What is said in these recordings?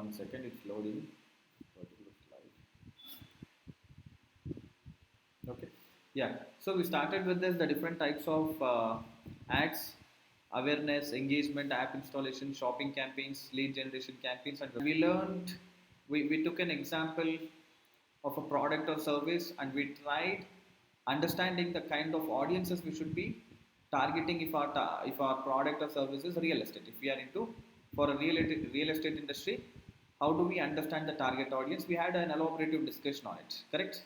1 second, it's loading. Particular slide. Okay. Yeah. So we started with this the different types of ads, awareness, engagement, app installation, shopping campaigns, lead generation campaigns, and we learned. We took an example of a product or service, and we tried understanding the kind of audiences we should be targeting if our product or service is real estate. If we are into for a real estate industry, how do we understand the target audience? We had an elaborative discussion on it, correct?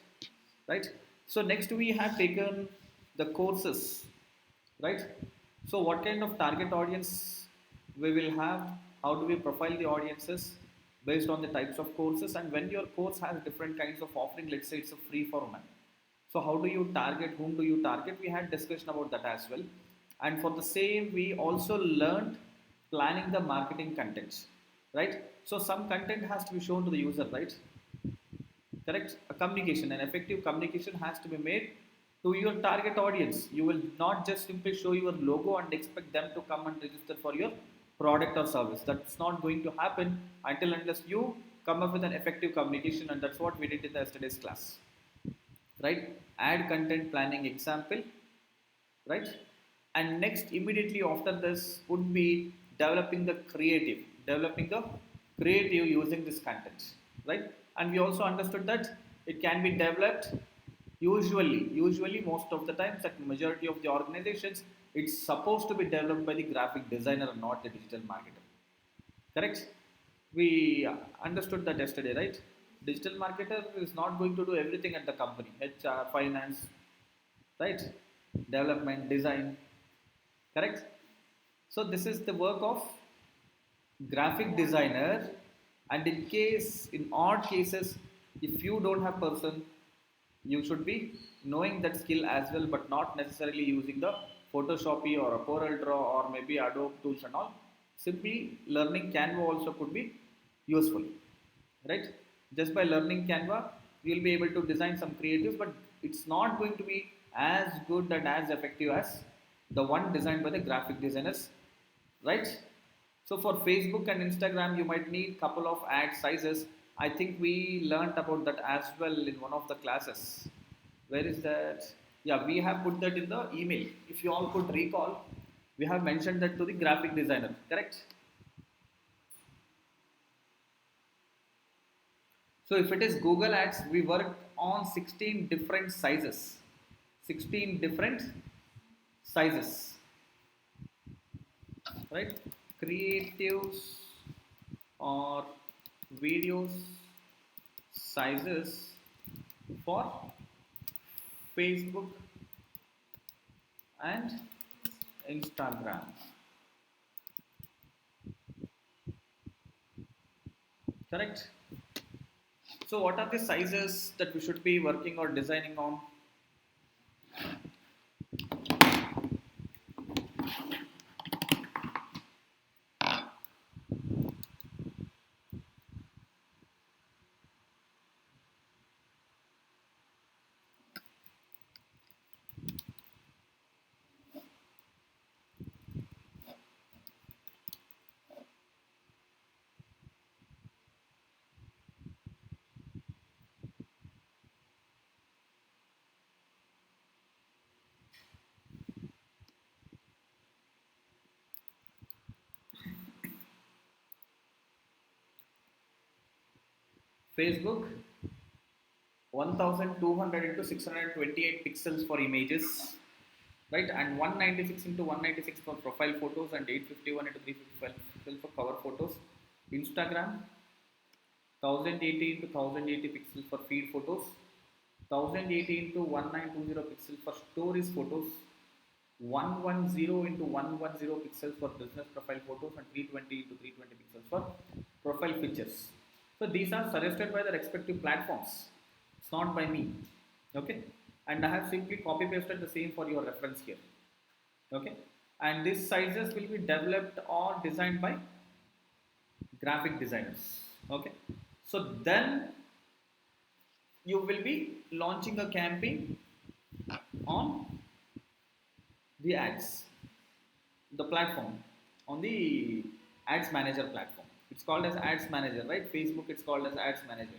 Right. So next we have taken the courses, right? So what kind of target audience we will have? How do we profile the audiences based on the types of courses? And when your course has different kinds of offering, let's say it's a free for women, so how do you target, whom do you target? We had discussion about that as well. And for the same, we also learned planning the marketing contents, right? So some content has to be shown to the user, right? Correct? A communication, an effective communication has to be made to your target audience. You will not just simply show your logo and expect them to come and register for your product or service. That's not going to happen until unless you come up with an effective communication, and that's what we did in the yesterday's class, right? Add content planning example, right? And next, immediately after this would be developing the creative using this content, right? And we also understood that it can be developed usually most of the times at majority of the organizations, it's supposed to be developed by the graphic designer and not the digital marketer, correct? We understood that yesterday, right? Digital marketer is not going to do everything at the company. HR, finance, right? Development, design, correct? So this is the work of graphic designer. And in odd cases, if you don't have person, you should be knowing that skill as well, but not necessarily using the Photoshopy or a Corel Draw or maybe Adobe tools and all. Simply learning Canva also could be useful, right? Just by learning Canva, you'll be able to design some creatives, but it's not going to be as good and as effective as the one designed by the graphic designers, right? So for Facebook and Instagram, you might need couple of ad sizes. I think we learned about that as well in one of the classes. Where is that? Yeah, we have put that in the email. If you all could recall, we have mentioned that to the graphic designer, correct? So if it is Google Ads, we worked on 16 different sizes. 16 different sizes, right? Creatives or videos sizes for Facebook and Instagram, correct? So what are the sizes that we should be working or designing on? Facebook 1200 into 628 pixels for images, right? And 196 into 196 for profile photos and 851 into 355 pixels for cover photos. Instagram 1080 into 1080 pixels for feed photos, 1080 into 1920 pixels for stories photos, 110 into 110 pixels for business profile photos, and 320 into 320 pixels for profile pictures. So these are suggested by the respective platforms. It's not by me. Okay. And I have simply copy pasted the same for your reference here. Okay. And these sizes will be developed or designed by graphic designers. Okay. So then you will be launching a campaign on the ads, the platform, on the ads manager platform. It's called as Ads Manager, right? Facebook, it's called as Ads Manager.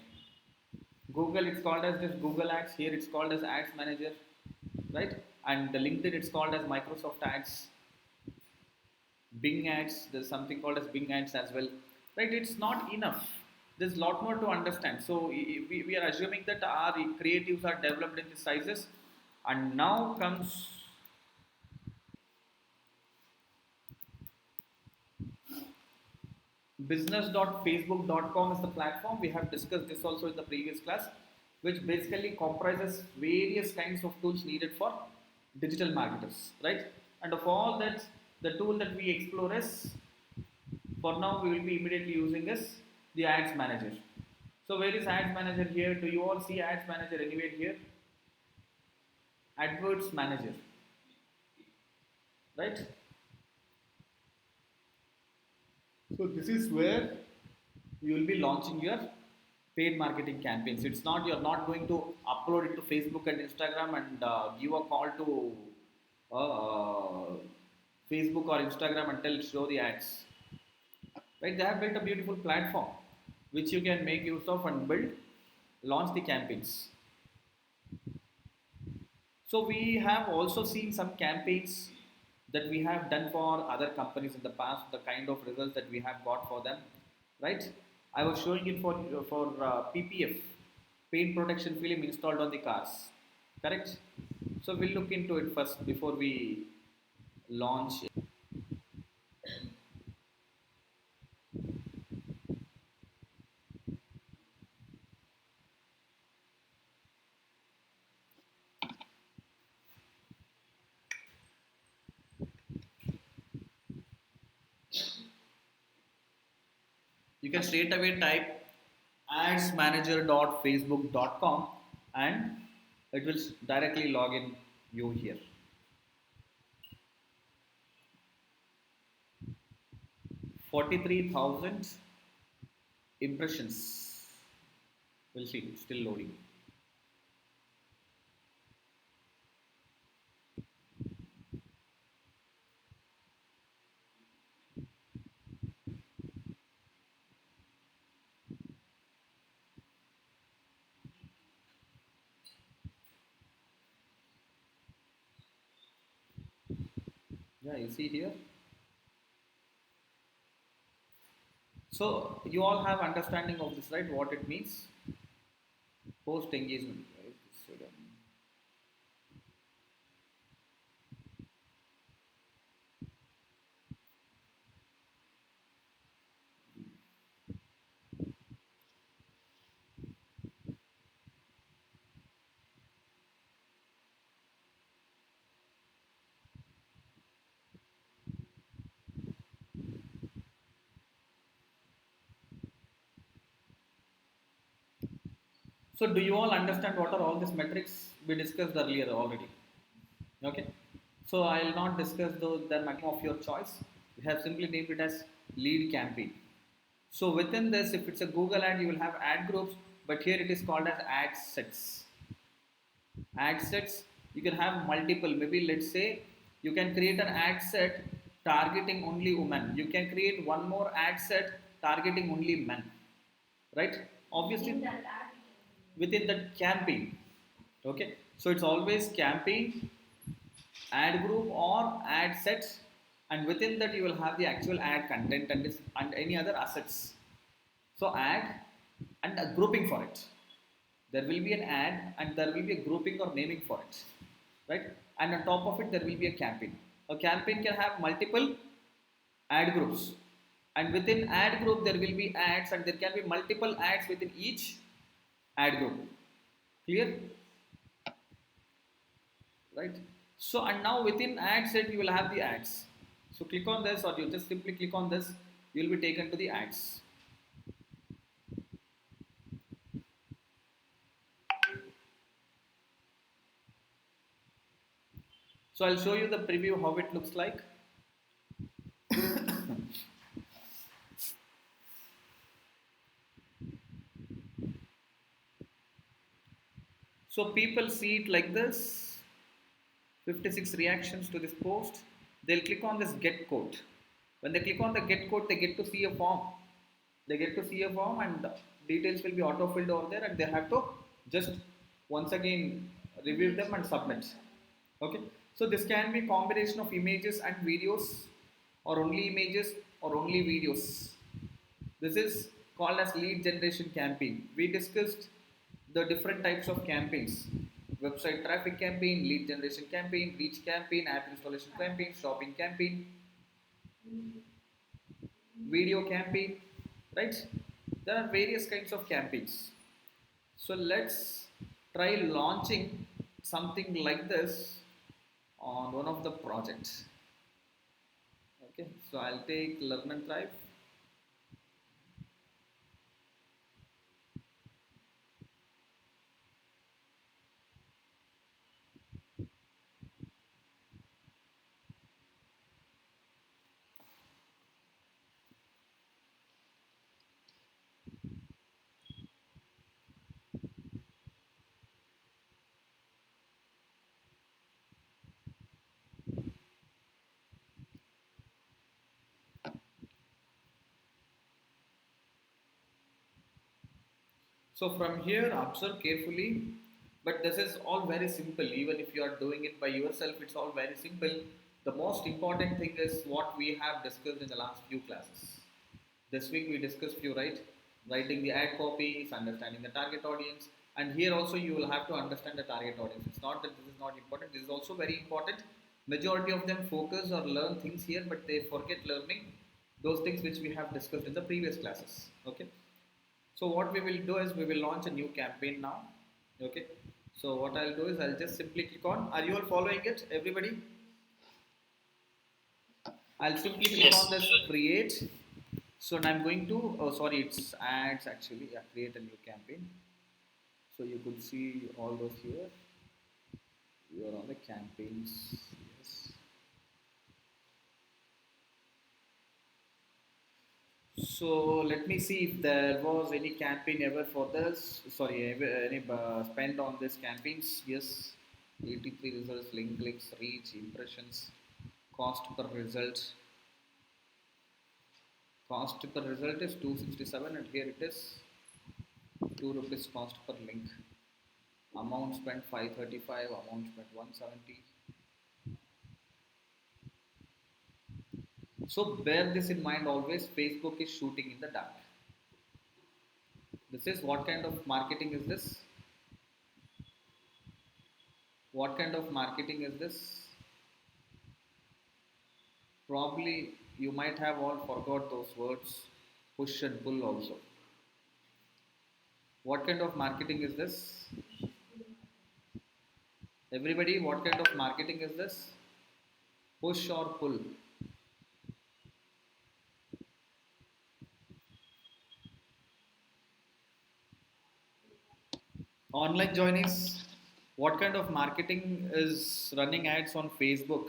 Google, it's called as just Google Ads. Here, it's called as Ads Manager, right? And the LinkedIn, it's called as Microsoft Ads. Bing Ads, there's something called as Bing Ads as well, right? It's not enough. There's a lot more to understand. So we are assuming that our creatives are developed in these sizes, and now comes business.facebook.com is the platform. We have discussed this also in the previous class, which basically comprises various kinds of tools needed for digital marketers, right? And of all that, the tool that we explore is, for now, we will be immediately using is the Ads Manager. So where is Ads Manager here? Do you all see Ads Manager anywhere here? AdWords Manager, right? So this is where you will be launching your paid marketing campaigns. It's not, you're not going to upload it to Facebook and Instagram and give a call to uh, Facebook or Instagram and tell show the ads. Right? They have built a beautiful platform which you can make use of and build, launch the campaigns. So we have also seen some campaigns that we have done for other companies in the past, the kind of results that we have got for them, right? I was showing it for PPF, paint protection film installed on the cars, correct? So we'll look into it first before we launch. You can straight away type adsmanager.facebook.com and it will directly log in you here. 43,000 impressions. We'll see, it's still loading. Yeah, you see here. So you all have understanding of this, right? What it means? Post engagement. Right? So do you all understand what are all these metrics we discussed earlier already? Okay. So I will not discuss those the marketing of your choice. We have simply named it as lead campaign. So within this, if it's a Google ad, you will have ad groups, but here it is called as ad sets. Ad sets, you can have multiple. Maybe let's say you can create an ad set targeting only women. You can create one more ad set targeting only men. Right? Obviously, within that campaign. Okay. So it's always campaign, ad group or ad sets, and within that you will have the actual ad content and any other assets. So ad and a grouping for it. There will be an ad and there will be a grouping or naming for it, right? And on top of it there will be a campaign. A campaign can have multiple ad groups, and within ad group there will be ads and there can be multiple ads within each ad group. Clear? Right? So and now within ad set you will have the ads. So click on this, or you just simply click on this, you will be taken to the ads. So I'll show you the preview how it looks like. So people see it like this, 56 reactions to this post. They'll click on this get quote. When they click on the get quote, they get to see a form. They get to see a form and details will be auto filled over there, and they have to just once again review them and submit. Okay, so this can be combination of images and videos, or only images or only videos. This is called as lead generation campaign. We discussed the different types of campaigns: website traffic campaign, lead generation campaign, reach campaign, app installation campaign, shopping campaign, video campaign, right? There are various kinds of campaigns. So let's try launching something like this on one of the projects. Okay, so I'll take learn and thrive. So from here, observe carefully. But this is all very simple. Even if you are doing it by yourself, it's all very simple. The most important thing is what we have discussed in the last few classes. This week we discussed few, right? Writing the ad copies, understanding the target audience, and here also you will have to understand the target audience. It's not that this is not important. This is also very important. Majority of them focus or learn things here, but they forget learning those things which we have discussed in the previous classes. Okay. So what we will do is we will launch a new campaign now. Okay. So what I'll do is I'll just simply click on. Are you all following it, everybody? I'll simply click on this create. So I'm going to, oh sorry, it's ads actually. Yeah, create a new campaign. So you could see all those here. You are on the campaigns. Yes. So let me see if there was any campaign ever for this. Sorry, any spend on this campaigns. Yes, 83 results, link clicks, reach, impressions, cost per result. Cost per result is 267, and here it is 2 rupees cost per link. Amount spent 535, amount spent 170. So bear this in mind always. Facebook is shooting in the dark. This is what kind of marketing is this? What kind of marketing is this? Probably you might have all forgot those words, push and pull also. What kind of marketing is this? Everybody, what kind of marketing is this? Push or pull? Online joinees, what kind of marketing is running ads on Facebook,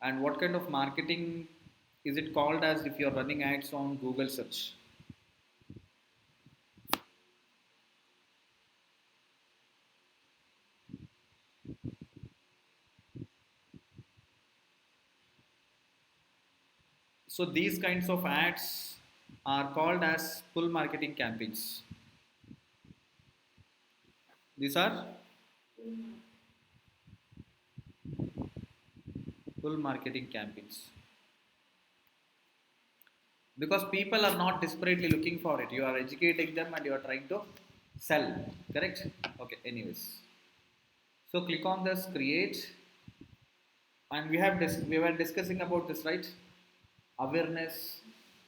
and what kind of marketing is it called as if you're running ads on Google search? So these kinds of ads are called as pull marketing campaigns. These are pull marketing campaigns. Because people are not desperately looking for it. You are educating them and you are trying to sell. Correct? Okay, anyways. So click on this create, and we were discussing about this, right? Awareness,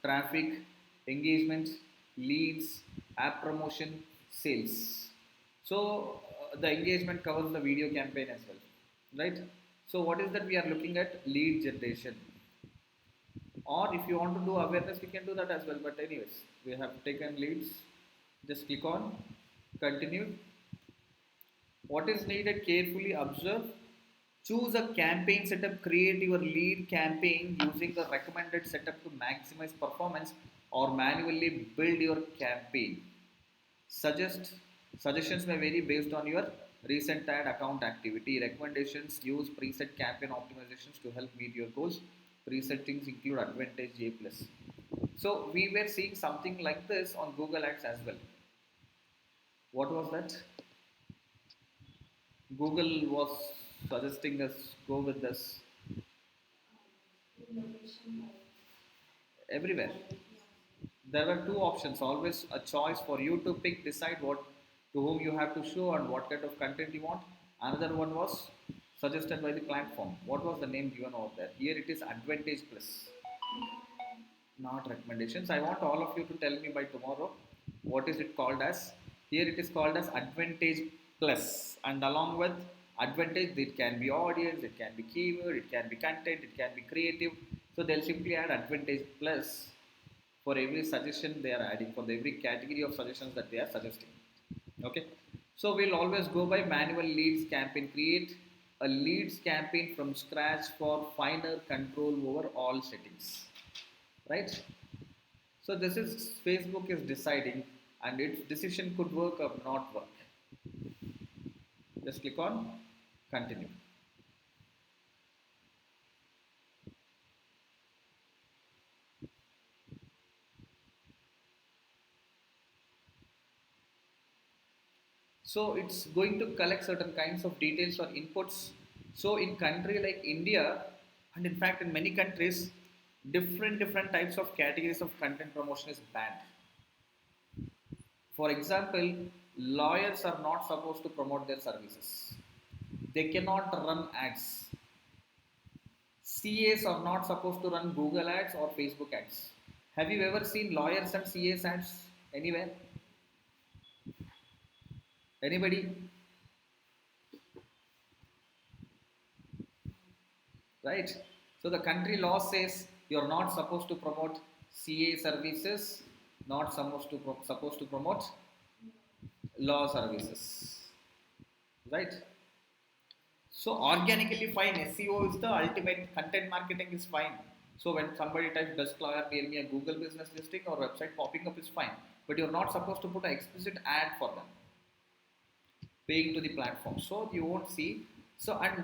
traffic, engagement, leads, app promotion, sales. So the engagement covers the video campaign as well, right? So what is that we are looking at? Lead generation. Or if you want to do awareness, we can do that as well. But anyways, we have taken leads. Just click on continue. What is needed? Carefully observe. Choose a campaign setup. Create your lead campaign using the recommended setup to maximize performance, or manually build your campaign. Suggestions may vary based on your recent ad account activity. Recommendations: use preset campaign optimizations to help meet your goals. Presettings include Advantage A+. So we were seeing something like this on Google Ads as well. What was that? Google was suggesting us go with this everywhere. There were two options, always a choice for you to pick, decide what to whom you have to show and what kind of content you want. Another one was suggested by the platform. What was the name given over there? Here it is Advantage Plus, not recommendations. I want all of you to tell me by tomorrow what is it called as. Here it is called as Advantage Plus, and along with Advantage, it can be audience, it can be keyword, it can be content, it can be creative. So they'll simply add Advantage Plus for every suggestion they are adding, for every category of suggestions that they are suggesting. Okay, so we'll always go by manual leads campaign. Create a leads campaign from scratch for finer control over all settings, right? So this is Facebook is deciding, and its decision could work or not work. Just click on continue. So it's going to collect certain kinds of details or inputs. So in country like India, and in fact in many countries, different types of categories of content promotion is banned. For example, lawyers are not supposed to promote their services. They cannot run ads. CAs are not supposed to run Google ads or Facebook ads. Have you ever seen lawyers and CAs ads anywhere? Anybody? Right? So the country law says you're not supposed to promote CA services, not supposed to promote law services, right? So organically fine, SEO is the ultimate, content marketing is fine. So when somebody types best lawyer near me a Google business listing or website popping up is fine, but you're not supposed to put an explicit ad for them paying to the platform, so you won't see. So and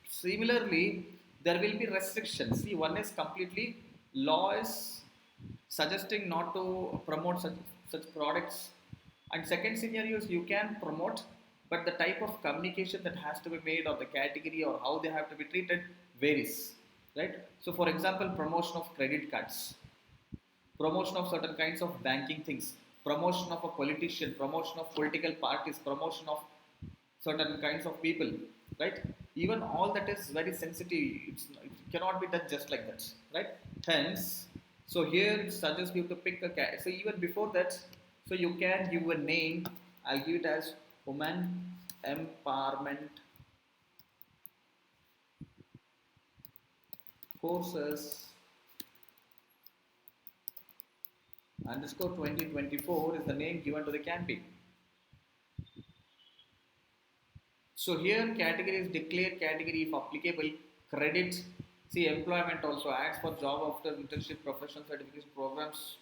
similarly there will be restrictions. See, one is completely law is suggesting not to promote such products, and second scenario is you can promote, but the type of communication that has to be made or the category or how they have to be treated varies, right? So for example, promotion of credit cards, promotion of certain kinds of banking things, promotion of a politician, promotion of political parties, promotion of certain kinds of people, right? Even all that is very sensitive. It cannot be done just like that, right? Hence, so here it suggests you to pick a cat. So even before that, so you can give a name. I'll give it as woman empowerment courses underscore 2024 is the name given to the campaign. So here category is declare category if applicable, credit, see employment also, ads for job after internship, professional certification programs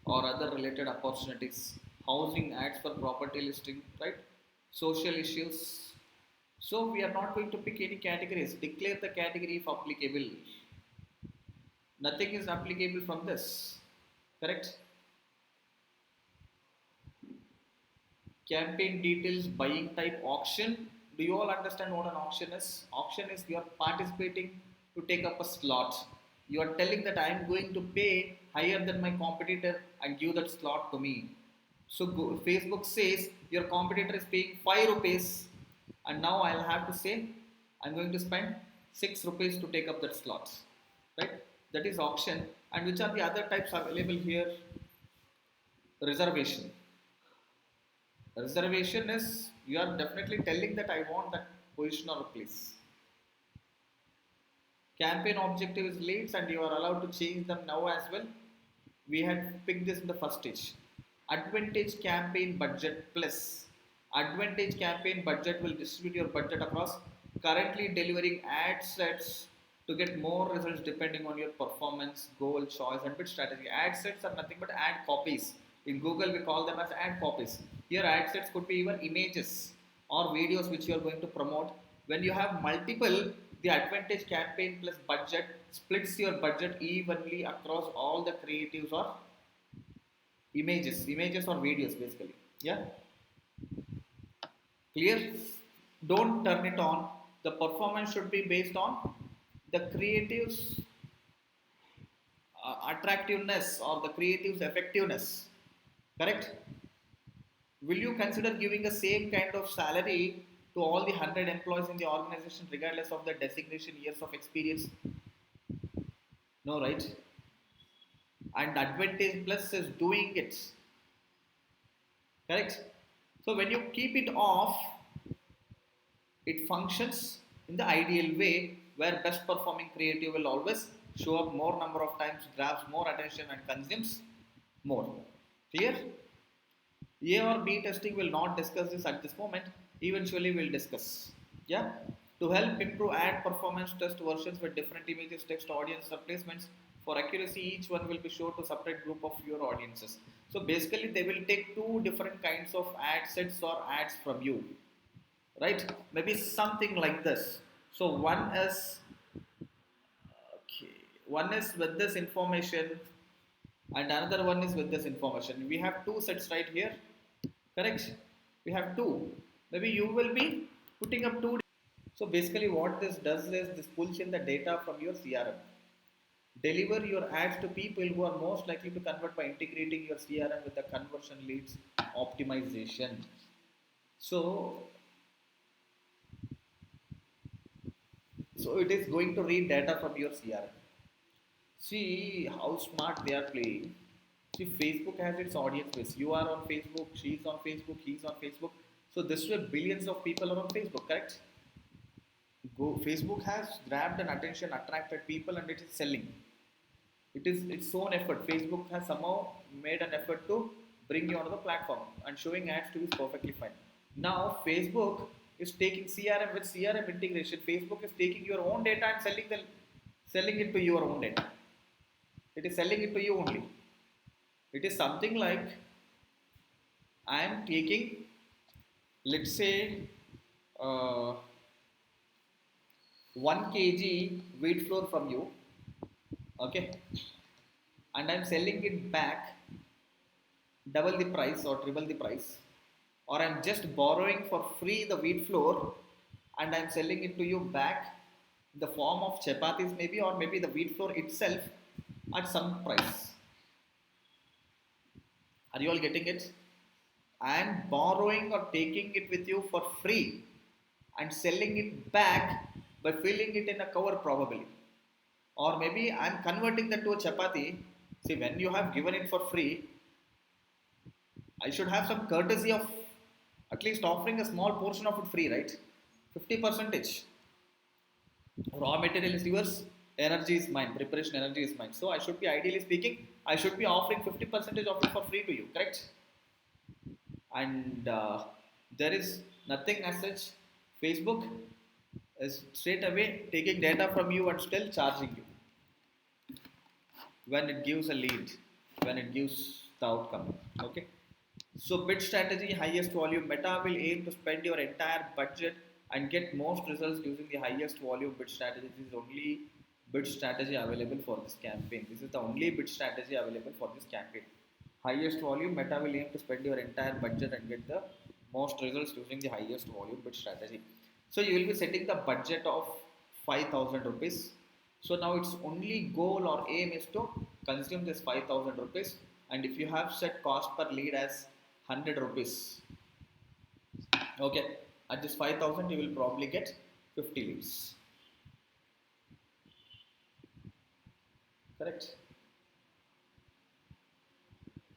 or other related opportunities, housing, ads for property listing, right? Social issues. So we are not going to pick any categories, declare the category if applicable. Nothing is applicable from this, correct? Campaign details, buying type, auction. Do you all understand what an auction is? Auction is you are participating to take up a slot. You are telling that I am going to pay higher than my competitor and give that slot to me. So Facebook says your competitor is paying 5 rupees, and now I'll have to say I'm going to spend 6 rupees to take up that slot. Right? That is auction. And which are the other types available here? Reservation. Reservation is you are definitely telling that I want that position or place. Campaign objective is leads, and you are allowed to change them now as well. We had picked this in the first stage. Advantage campaign budget plus. Advantage campaign budget will distribute your budget across currently delivering ad sets to get more results depending on your performance, goal, choice, and bid strategy. Ad sets are nothing but ad copies. In Google, we call them as ad copies. Here, ad sets could be even images or videos which you are going to promote. When you have multiple, the advantage campaign plus budget splits your budget evenly across all the creatives or images or videos basically. Yeah, clear? Don't turn it on. The performance should be based on the creatives attractiveness or the creatives effectiveness. Correct? Will you consider giving the same kind of salary to all the 100 employees in the organization regardless of the designation years of experience? No, right? And advantage plus is doing it. Correct? So when you keep it off, it functions in the ideal way where best performing creative will always show up more number of times, grabs more attention and consumes more. Clear? A or B testing will not discuss this at this moment. Eventually we'll discuss. Yeah. To help improve ad performance, test versions with different images, text, audience replacements. For accuracy, each one will be shown to separate group of your audiences. So basically, they will take two different kinds of ad sets or ads from you, right? Maybe something like this. So okay, one is with this information, and another one is with this information. We have two sets right here, correct? We have two. Maybe you will be putting up two. So basically, what this does is this pulls in the data from your CRM. Deliver your ads to people who are most likely to convert by integrating your CRM with the conversion leads optimization. So, so it is going to read data from your CRM. See how smart they are playing. See, Facebook has its audience base. You are on Facebook, she's on Facebook, he's on Facebook. So this way, billions of people are on Facebook, correct? Facebook has grabbed an attention, attracted people, and it is selling. It is its own effort. Facebook has somehow made an effort to bring you onto the platform, and showing ads to you is perfectly fine. Now Facebook is taking CRM with CRM integration. Facebook is taking your own data and selling it to your own data. It is selling it to you only. It is something like I am taking, let's say, 1 kg wheat flour from you, okay, and I'm selling it back double the price or triple the price, or I'm just borrowing for free the wheat flour and I'm selling it to you back in the form of chapatis maybe, or maybe the wheat flour itself at some price. Are you all getting it? I am borrowing or taking it with you for free and selling it back by filling it in a cover probably. Or maybe I am converting that to a chapati. See, when you have given it for free, I should have some courtesy of at least offering a small portion of it free, right? 50%. Raw material is yours, energy is mine, preparation energy is mine. So I should be, ideally speaking, I should be offering 50% of it for free to you, correct? And there is nothing as such. Facebook is straight away taking data from you and still charging you when it gives a lead, when it gives the outcome. Okay. So bid strategy, highest volume. Meta will aim to spend your entire budget and get most results using the highest volume bid strategy. This is only bid strategy available for this campaign. This is the only bid strategy available for this campaign. Highest volume, Meta will aim to spend your entire budget and get the most results using the highest volume bid strategy. So you will be setting the budget of 5,000 rupees. So now its only goal or aim is to consume this 5,000 rupees. And if you have set cost per lead as 100 rupees, okay, at this 5,000 you will probably get 50 leads. Correct?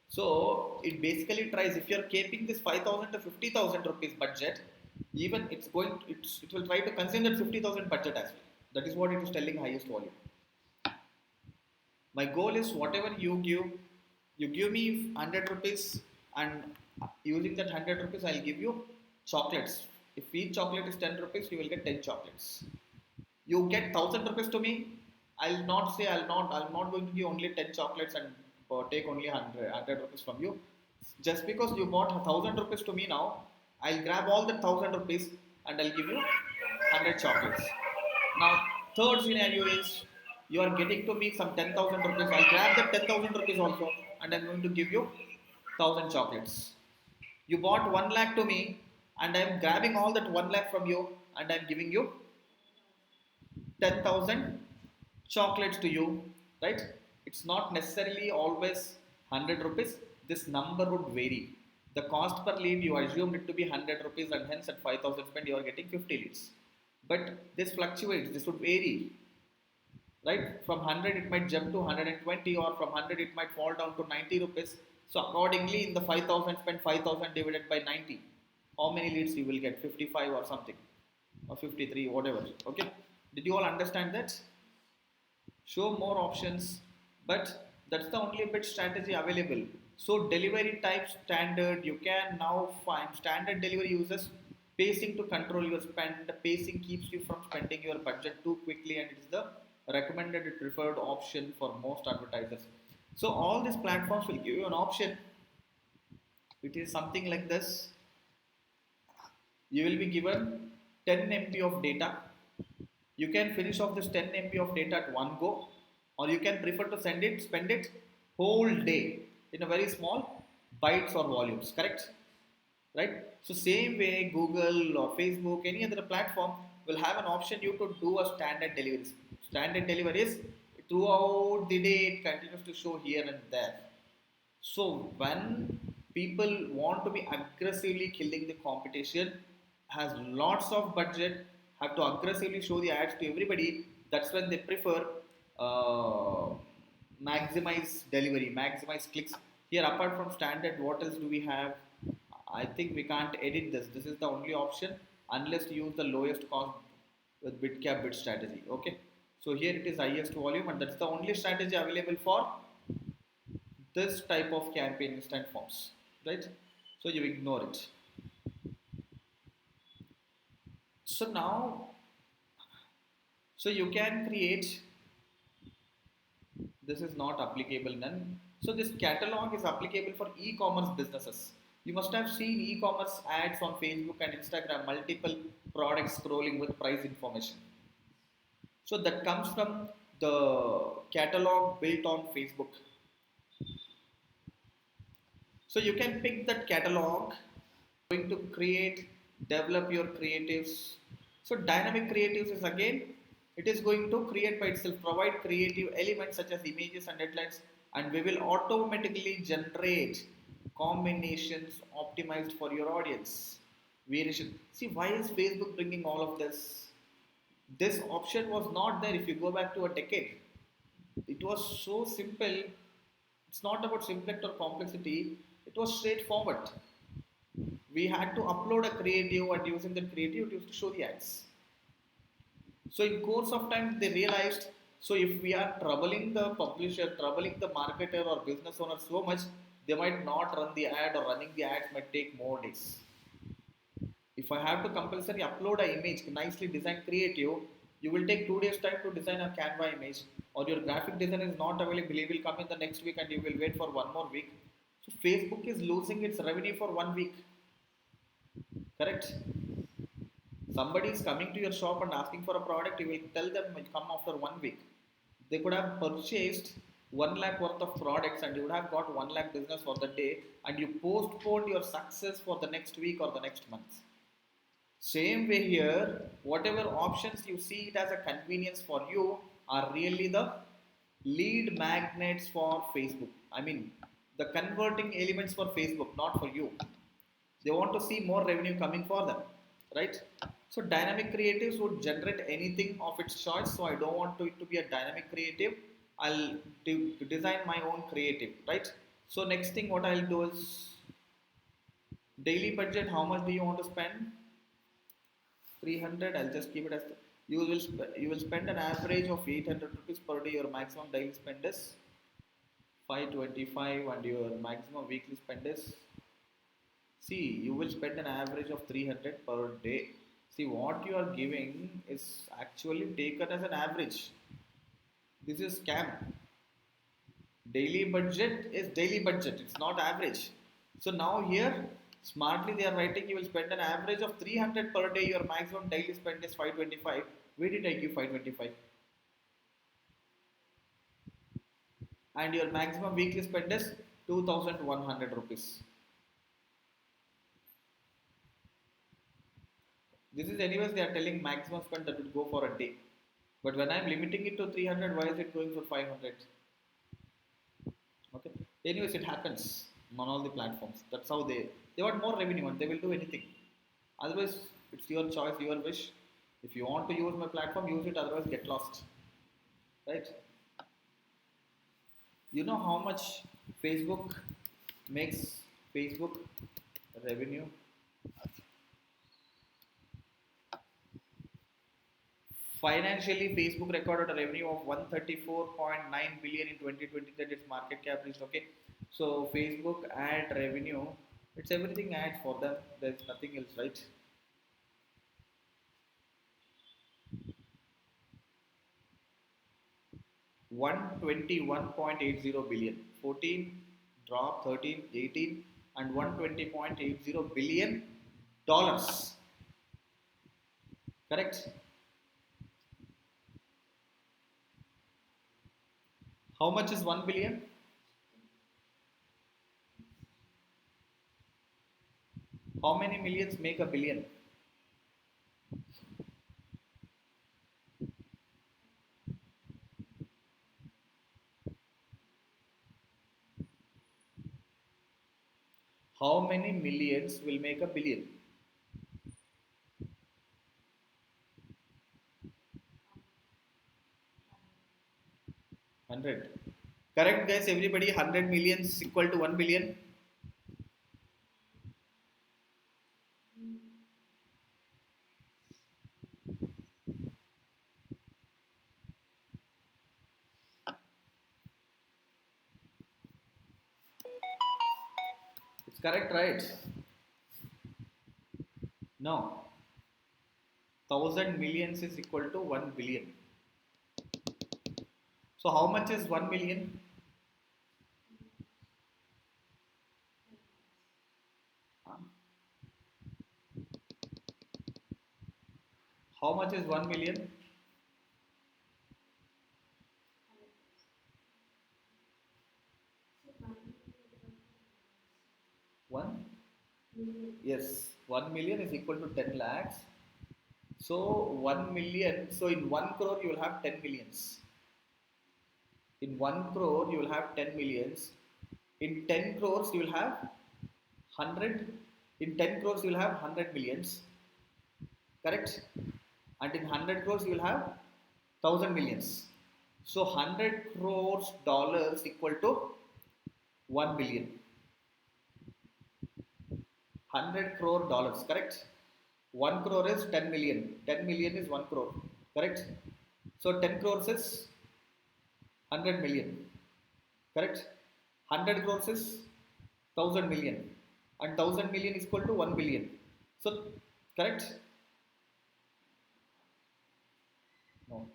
So it basically tries, if you are keeping this 5,000 to 50,000 rupees budget, even it will try to consume that 50,000 budget as well. That is what it is telling highest volume. My goal is whatever you give me 100 rupees, and using that 100 rupees I'll give you chocolates. If each chocolate is 10 rupees, you will get 10 chocolates. You get 1,000 rupees to me, I'm not going to give only 10 chocolates and take only 100 rupees from you. Just because you bought 1,000 rupees to me now, I'll grab all the 1,000 rupees and I'll give you 100 chocolates. Now, third scenario is you are getting to me some 10,000 rupees. I'll grab that 10,000 rupees also, and I'm going to give you 1,000 chocolates. You bought 1 lakh to me, and I'm grabbing all that 1 lakh from you, and I'm giving you 10,000 chocolates to you, right? It's not necessarily always 100 rupees. This number would vary. The cost per lead, you assumed it to be 100 rupees, and hence at 5,000 spend, you are getting 50 leads. But this fluctuates, this would vary, right? From 100, it might jump to 120, or from 100, it might fall down to 90 rupees. So, accordingly, in the 5,000, spend 5,000 divided by 90. How many leads you will get? 55 or something, or 53, whatever. Okay, did you all understand that? Show more options, but that's the only bit strategy available. So delivery type standard, you can now find standard delivery uses pacing to control your spend. Pacing keeps you from spending your budget too quickly, and it's the recommended preferred option for most advertisers. So all these platforms will give you an option. It is something like this. You will be given 10 MB of data. You can finish off this 10 MB of data at one go, or you can prefer to spend it whole day in a very small bytes or volumes, correct? Right? So same way Google or Facebook, any other platform will have an option you to do a standard delivery. Standard delivery is throughout the day it continues to show here and there. So when people want to be aggressively killing the competition, has lots of budget, have to aggressively show the ads to everybody, that's when they prefer uh, maximize delivery, maximize clicks. Here, apart from standard, what else do we have? I think we can't edit this. This is the only option unless you use the lowest cost with bit cap bit strategy. Okay. So here it is highest volume, and that's the only strategy available for this type of campaign instant forms, right? So you ignore it. So now, so you can create, this is not applicable none. So this catalog is applicable for e-commerce businesses. You must have seen e-commerce ads on Facebook and Instagram, multiple products scrolling with price information. So that comes from the catalog built on Facebook. So you can pick that catalog, going to create, develop your creatives. So dynamic creatives is again, it is going to create by itself, provide creative elements such as images and headlines, and we will automatically generate combinations optimized for your audience. Variation. See, why is Facebook bringing all of this? This option was not there if you go back to a decade. It was so simple. It's not about simplex or complexity. It was straightforward. We had to upload a creative, and using the creative it used to show the ads. So in course of time they realized, so if we are troubling the publisher, troubling the marketer or business owner so much, they might not run the ad, or running the ads might take more days. If I have to compulsory upload an image, nicely designed creative, you will take 2 days time to design a Canva image, or your graphic design is not available, it will come in the next week and you will wait for one more week. So Facebook is losing its revenue for 1 week. Correct? Somebody is coming to your shop and asking for a product, you will tell them come after 1 week. They could have purchased 1 lakh worth of products and you would have got 1 lakh business for the day, and you postponed your success for the next week or the next month. Same way here, whatever options you see it as a convenience for you are really the lead magnets for Facebook. I mean, the converting elements for Facebook, not for you. They want to see more revenue coming for them, right? So dynamic creatives would generate anything of its choice. So I don't want it to be a dynamic creative. I'll design my own creative, right? So next thing what I'll do is daily budget. How much do you want to spend? 300. I'll just keep it as you will spend an average of 800 rupees per day. Your maximum daily spend is 525, and your maximum weekly spend is, see, you will spend an average of 300 per day. See, what you are giving is actually taken as an average. This is scam. Daily budget is daily budget, it's not average. So now here, smartly they are writing you will spend an average of 300 per day, your maximum daily spend is 525. Where did I give 525? and your maximum weekly spend is 2100 rupees. This is anyways they are telling maximum spend that would go for a day. But when I am limiting it to 300, why is it going for 500? Okay. Anyways, it happens on all the platforms. That's how they want more revenue and they will do anything. Otherwise, it's your choice, your wish. If you want to use my platform, use it. Otherwise, get lost. Right? You know how much Facebook makes Facebook revenue? Financially, Facebook recorded a revenue of 134.9 billion in 2020. That its market cap reached. Okay, so Facebook ad revenue, it's everything ads for them. There's nothing else, right? 121.80 billion. 14 drop, 13, 18, and 120.80 billion dollars. Correct? How much is 1 billion? How many millions make a billion? How many millions will make a billion? 100. Correct, guys? Everybody, 100 millions is equal to 1 billion. It's correct, right? No. 1000 millions is equal to 1 billion. So, how much is 1 million? How much is 1 million? 1? Yes. 1 million is equal to 10 lakhs. So, 1 million. So, in 1 crore, you will have 10 millions. In 1 crore, you will have 10 millions. In 10 crores, you will have 100. In 10 crores, you will have 100 millions. Correct? And in 100 crores, you will have 1000 millions. So, 100 crores dollars equal to 1 billion. 100 crore dollars, correct? 1 crore is 10 million. 10 million is 1 crore, correct? So 10 crores is 100 million, correct? 100 crores is 1000 million, and 1000 million is equal to 1 billion. So, correct? No.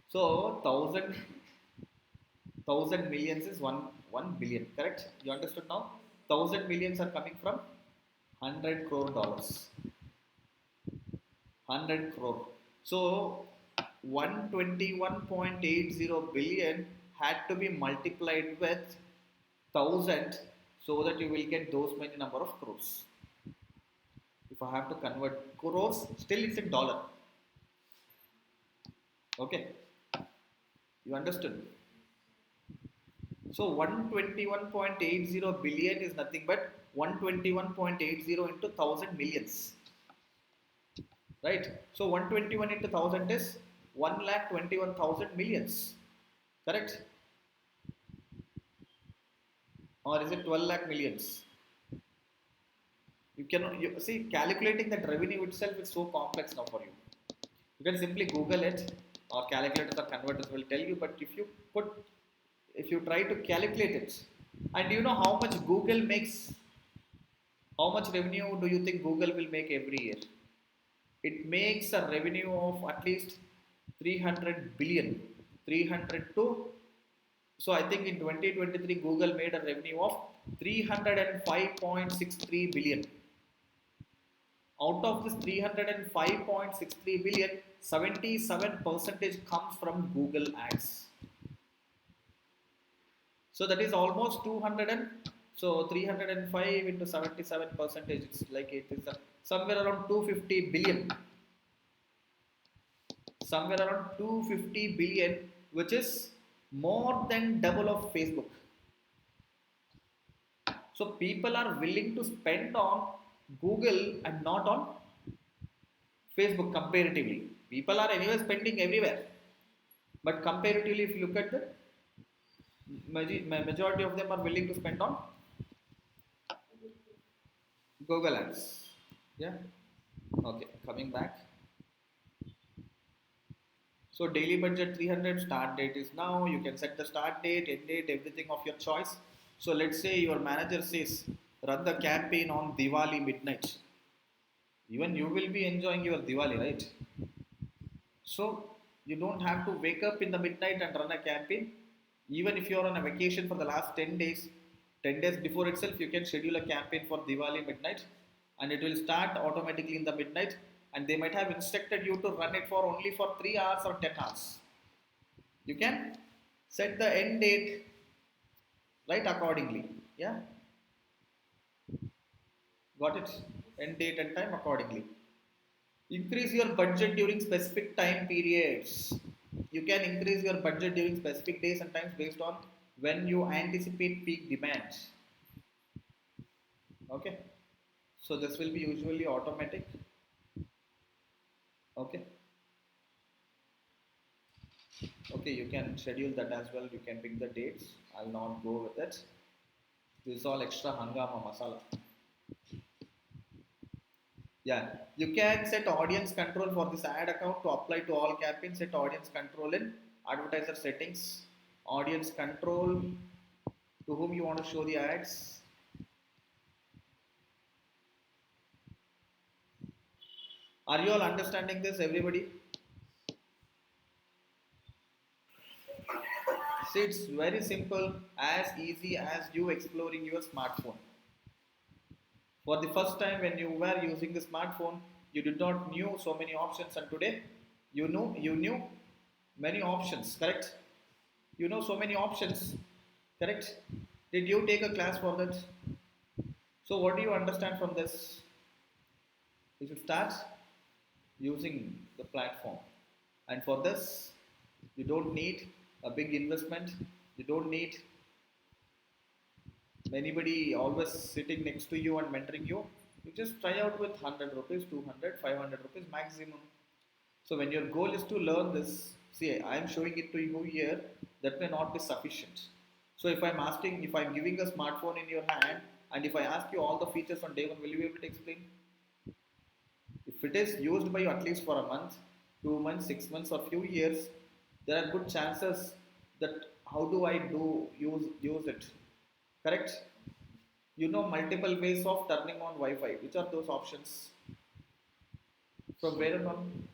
So 1000 millions is 1 billion, correct? You understood now? 1000 millions are coming from 100 crore dollars. 100 crore. So 121.80 billion had to be multiplied with 1000 so that you will get those many number of crores. If I have to convert crores, still it's in dollar. Okay, you understood? So 121.80 billion is nothing but 121.80 into 1000 millions. Right? So 121 into 1000 is 1,21,000 millions. Correct? Or is it 12 lakh millions? You cannot, you see, calculating that revenue itself is so complex now for you. You can simply Google it, or calculators or converters will tell you, but if you try to calculate it, and you know how much Google makes, how much revenue do you think Google will make every year? It makes a revenue of at least 300 billion. 300 to, so I think in 2023 Google made a revenue of 305.63 billion. Out of this 305.63 billion, 77% comes from Google ads. So that is almost 200 and so 305 into 77 percentage. It's like it is somewhere around 250 billion, somewhere around 250 billion, which is more than double of Facebook. So people are willing to spend on Google and not on Facebook comparatively. People are anyway spending everywhere, but comparatively, if you look at the majority of them are willing to spend on Google Ads. Yeah. Okay. Coming back. So daily budget 300. Start date is now. You can set the start date, end date, everything of your choice. So let's say your manager says run the campaign on Diwali midnight. Even you will be enjoying your Diwali, right? So you don't have to wake up in the midnight and run a campaign. Even if you are on a vacation for the last 10 days, 10 days before itself, you can schedule a campaign for Diwali midnight and it will start automatically in the midnight, and they might have instructed you to run it for only for 3 hours or 10 hours. You can set the end date right accordingly. Yeah, got it? End date and time accordingly. Increase your budget during specific time periods. You can increase your budget during specific days and times based on when you anticipate peak demand. Okay, so this will be usually automatic. Okay, okay, you can schedule that as well. You can pick the dates. I'll not go with it. This is all extra hangama masala. Yeah, you can set audience control for this ad account to apply to all campaigns. Set audience control in advertiser settings. Audience control to whom you want to show the ads. Are you all understanding this, everybody? See, it's very simple, as easy as you exploring your smartphone. For the first time when you were using the smartphone, you did not knew so many options, and today you knew many options, correct? You know so many options, correct? Did you take a class for that? So what do you understand from this? You should start using the platform. And for this, you don't need a big investment. You don't need anybody always sitting next to you and mentoring you. You just try out with 100 rupees, 200, 500 rupees maximum. So when your goal is to learn this, see, I am showing it to you here, that may not be sufficient. So if I'm giving a smartphone in your hand, and if I ask you all the features on day one, will you be able to explain? If it is used by you at least for a month, 2 months, 6 months, or few years, there are good chances that how do I do use it? Correct? You know multiple ways of turning on Wi-Fi. Which are those options? From where on?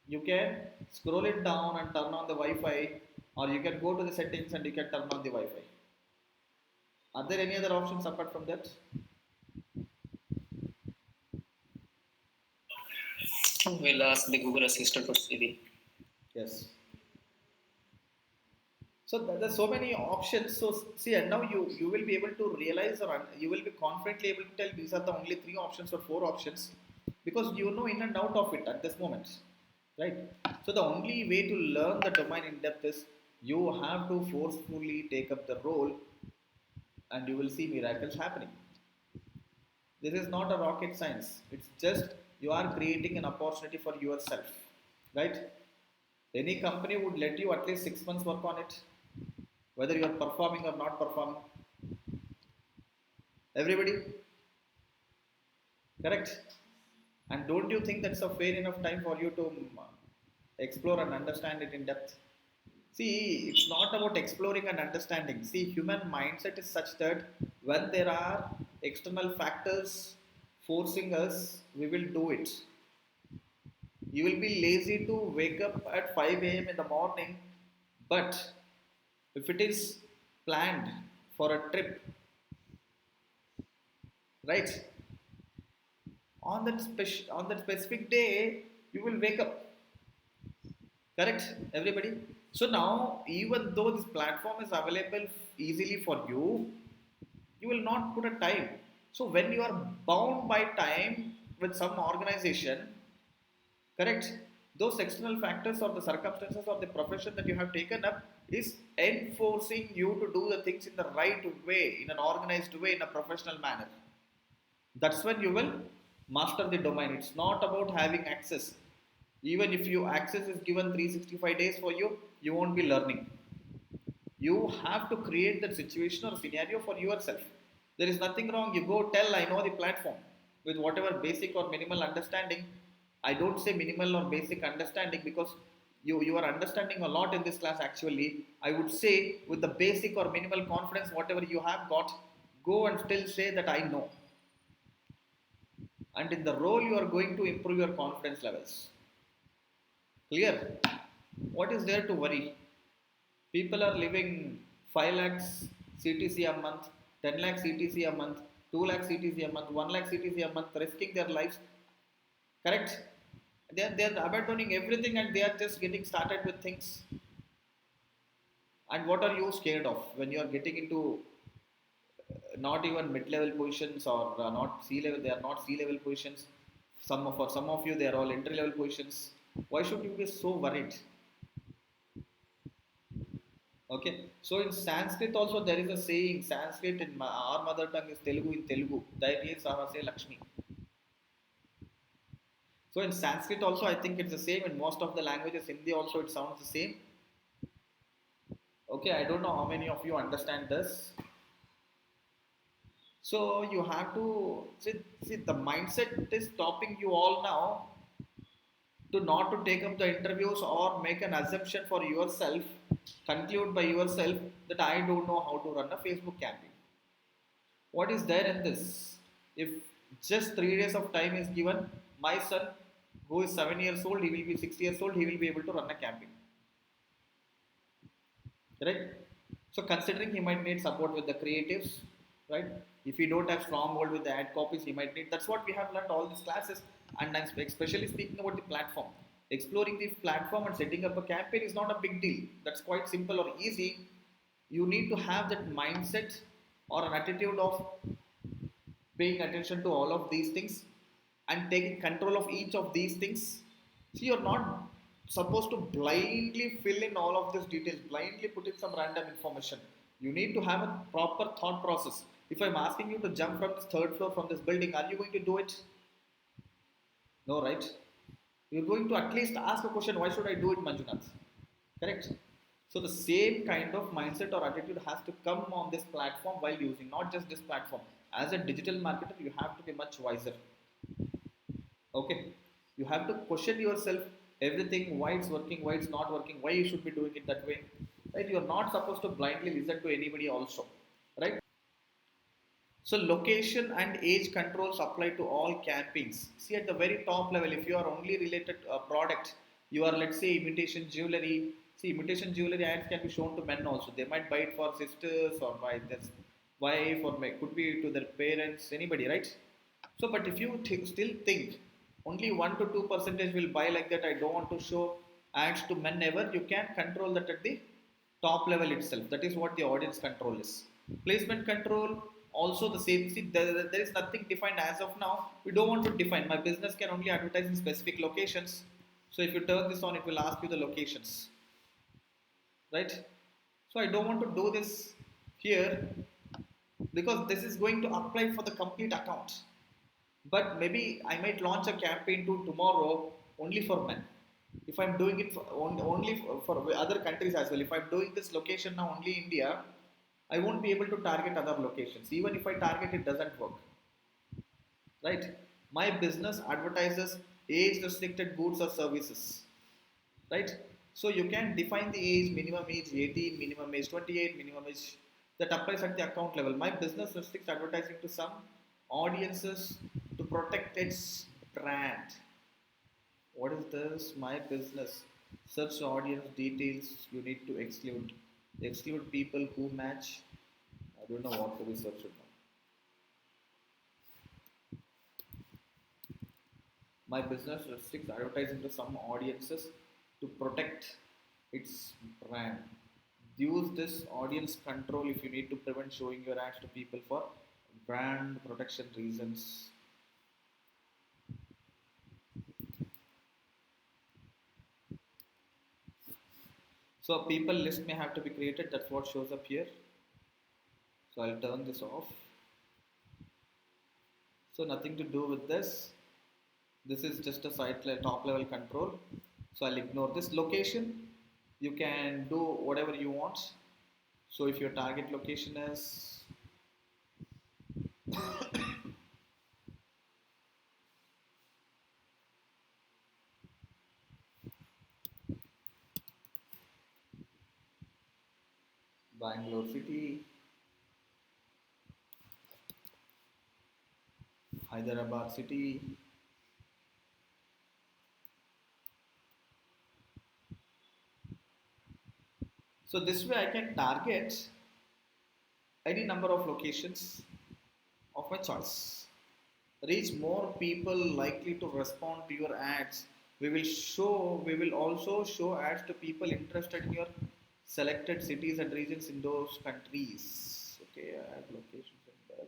You can scroll it down and turn on the Wi-Fi, or you can go to the settings and you can turn on the Wi-Fi. Are there any other options apart from that? We'll ask the Google Assistant or Siri. Yes. So there's so many options. So see, and now you will be able to realize, or you will be confidently able to tell these are the only three options or four options, because you know in and out of it at this moment, right? So the only way to learn the domain in depth is you have to forcefully take up the role, and you will see miracles happening. This is not a rocket science. It's just you are creating an opportunity for yourself, right? Any company would let you at least 6 months work on it, whether you are performing or not performing. Everybody, correct? And don't you think that's a fair enough time for you to explore and understand it in depth? See, it's not about exploring and understanding. See, human mindset is such that when there are external factors forcing us, we will do it. You will be lazy to wake up at 5 a.m. in the morning, but if it is planned for a trip, right? On that specific day, you will wake up. Correct, everybody. So now, even though this platform is available easily for you, you will not put a time. So when you are bound by time with some organization, correct? Those external factors or the circumstances or the profession that you have taken up is enforcing you to do the things in the right way, in an organized way, in a professional manner. That's when you will master the domain. It's not about having access. Even if you access is given 365 days for you, you won't be learning. You have to create that situation or scenario for yourself. There is nothing wrong. You go tell, I know the platform with whatever basic or minimal understanding. I don't say minimal or basic understanding because you are understanding a lot in this class actually. I would say with the basic or minimal confidence, whatever you have got, go and still say that I know. And in the role, you are going to improve your confidence levels. Clear? What is there to worry? People are living 5 lakhs CTC a month, 10 lakhs CTC a month, 2 lakhs CTC a month, 1 lakh CTC a month, risking their lives. Correct? They are abandoning everything and they are just getting started with things. And what are you scared of when you are getting into not even mid-level positions or not C-level? They are not C-level positions. For some of you, they are all entry-level positions. Why should you be so worried? Okay, so in Sanskrit also there is a saying. Sanskrit in our mother tongue is Telugu. In Telugu, Daivye Sahase Lakshmi. So in Sanskrit also, I think it's the same. In most of the languages, Hindi also it sounds the same. Okay, I don't know how many of you understand this. So you have to see the mindset is stopping you all now to not to take up the interviews or make an assumption for yourself, conclude by yourself that I don't know how to run a Facebook campaign. What is there in this? If just 3 days of time is given, my son, who is 7 years old, he will be 6 years old, he will be able to run a campaign. Right? So considering he might need support with the creatives, right? If he don't have strong hold with the ad copies, he might need. That's what we have learned all these classes, and I'm especially speaking about the platform. Exploring the platform and setting up a campaign is not a big deal. That's quite simple or easy. You need to have that mindset or an attitude of paying attention to all of these things and taking control of each of these things. See, you're not supposed to blindly fill in all of these details, blindly put in some random information. You need to have a proper thought process. If I'm asking you to jump from this third floor from this building, are you going to do it? No, right? You're going to at least ask a question, why should I do it, Manjunath? Correct? So the same kind of mindset or attitude has to come on this platform while using, not just this platform. As a digital marketer, you have to be much wiser. Okay, you have to question yourself everything, why it's working, why it's not working, why you should be doing it that way. Right? You're not supposed to blindly listen to anybody also. Right? So location and age controls apply to all campaigns. See at the very top level, if you are only related to a product, you are let's say imitation jewelry. See imitation jewelry ads can be shown to men also. They might buy it for sisters or buy this wife or could be to their parents, anybody, right? So, but if you still think only 1 to 2 percentage will buy like that, I don't want to show ads to men ever. You can control that at the top level itself. That is what the audience control is. Placement control also the same. See, there is nothing defined as of now. We don't want to define. My business can only advertise in specific locations. So if you turn this on, it will ask you the locations, right? So I don't want to do this here because this is going to apply for the complete account. But maybe I might launch a campaign to tomorrow only for men. If I'm doing it only for other countries as well, if I'm doing this location now only India, I won't be able to target other locations. Even if I target, it doesn't work. Right? My business advertises age restricted goods or services. Right? So you can define the age, minimum age 18, minimum age 28, minimum age that applies at the account level. My business restricts advertising to some audiences to protect its brand. What is this? My business. Search audience details you need to exclude. Exclude people who match. I don't know what to be searched now. My business restricts advertising to some audiences to protect. its brand. Use this audience control if you need to prevent showing your ads to people for brand protection reasons. So people list may have to be created. That's what shows up here. So I'll turn this off. So nothing to do with this. This is just a top level control. So I'll ignore this location. You can do whatever you want. So if your target location is Bangalore city, Hyderabad city, so this way I can target any number of locations of my choice. Reach more people likely to respond to your ads. We will also show ads to people interested in your selected cities and regions in those countries. Okay, add locations and that.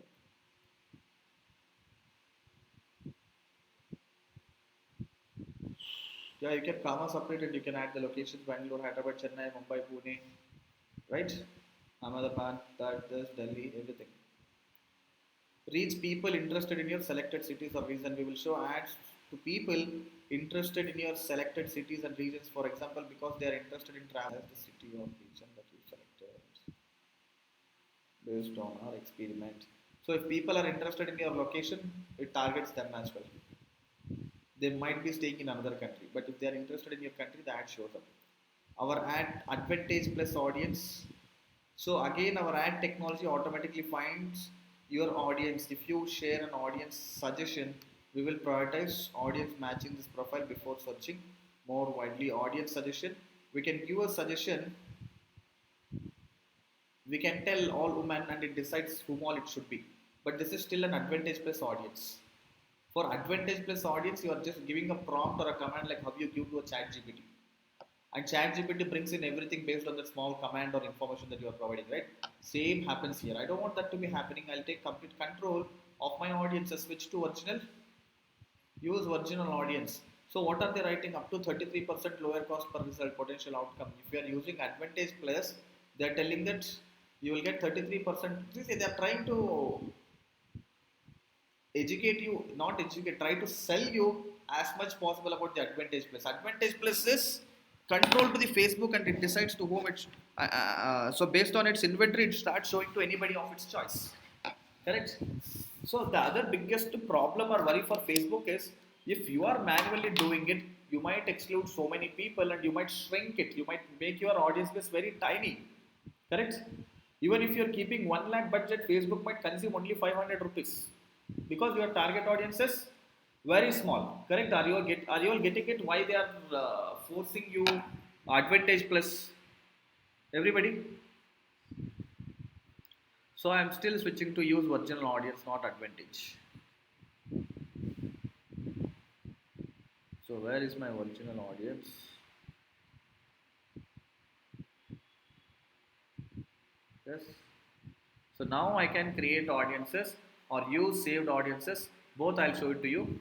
Yeah, you can comma separate it. You can add the locations: Bangalore, Hyderabad, Chennai, Mumbai, Pune, right? Ahmedabad, that, this, Delhi, everything. Reach people interested in your selected cities or regions. We will show ads to people interested in your selected cities and regions. For example, because they are interested in travel, the city or region that you selected based on our experiment. So if people are interested in your location, it targets them as well. They might be staying in another country, but if they are interested in your country, the ad shows up. Our ad advantage plus audience. So again, our ad technology automatically finds your audience. If you share an audience suggestion, we will prioritize audience matching this profile before searching more widely. Audience suggestion, we can give a suggestion, we can tell all women and it decides whom all it should be, but this is still an advantage plus audience. For advantage plus audience, you are just giving a prompt or a command like how you give to a chat gpt, and chat gpt brings in everything based on the small command or information that you are providing, right? Same happens here. I don't want that to be happening. I'll take complete control of my audience and switch to original. Use original audience. So what are they writing? Up to 33% lower cost per result potential outcome. If you are using advantage plus, they are telling that you will get 33%. See, they are trying to educate you, not educate, try to sell you as much possible about the advantage plus. Advantage plus is control to the Facebook and it decides to whom it's so based on its inventory it starts showing to anybody of its choice, correct? So the other biggest problem or worry for Facebook is if you are manually doing it, you might exclude so many people and you might shrink it, you might make your audience base very tiny, correct? Even if you're keeping 1 lakh budget, Facebook might consume only 500 rupees because your target audience is very small, correct? Are you all getting it? Why they are forcing you advantage plus everybody? So I'm still switching to use original audience, not advantage. So where is my original audience? Yes. So now I can create audiences or use saved audiences. Both I'll show it to you.